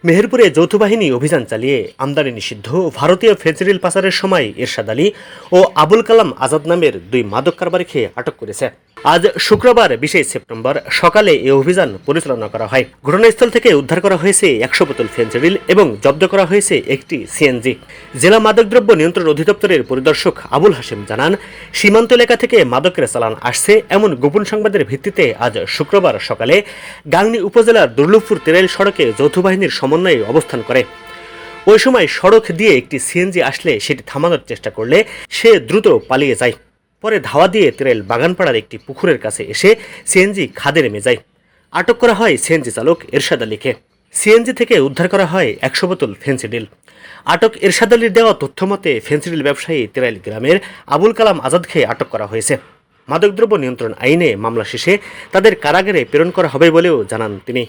মেহেরপুরে যৌথ বাহিনী অভিযান চালিয়ে আমদানি নিষিদ্ধ ভারতীয় ফেন্সিডিল পাচারের সময় এরশাদ আলী ও আবুল কালাম আজাদ নামের দুই মাদক কারবারিকে আটক করেছে। আজ শুক্রবার ২০ সেপ্টেম্বর সকালে এই অভিযান পরিচালনা করা হয়। ঘটনাস্থল থেকে উদ্ধার করা হয়েছে ১০০ বোতল ফেন্সিডিল এবং জব্দ করা হয়েছে একটি সিএনজি। জেলা মাদকদ্রব্য নিয়ন্ত্রণ অধিদপ্তরের পরিদর্শক আবুল হাশেম জানান, সীমান্ত এলাকা থেকে মাদকের চালান আসছে এমন গোপন সংবাদের ভিত্তিতে আজ শুক্রবার সকালে গাংনী উপজেলার দুর্লভপুর তেরাইল সড়কে যৌথ বাহিনীর সমন্বয়ে অবস্থান করে। ওই সময় সড়ক দিয়ে একটি সিএনজি আসলে সেটি থামানোর চেষ্টা করলে সে দ্রুত পালিয়ে যায়। পরে ধাওয়া দিয়ে তেরাইল বাগানপাড়ার একটি পুকুরের কাছে এসে সিএনজি খাদে নেমে যায়। আটক করা হয় সিএনজি চালক এরশাদ আলীকে। সিএনজি থেকে উদ্ধার করা হয় ১০০ বোতল ফেন্সিডিল। আটক এরশাদ আলীর দেওয়া তথ্য মতে ফেন্সিডিল ব্যবসায়ী তেরাইল গ্রামের আবুল কালাম আজাদকে আটক করা হয়েছে। মাদকদ্রব্য নিয়ন্ত্রণ আইনে মামলা শেষে তাদের কারাগারে প্রেরণ করা হবে বলেও জানান তিনি।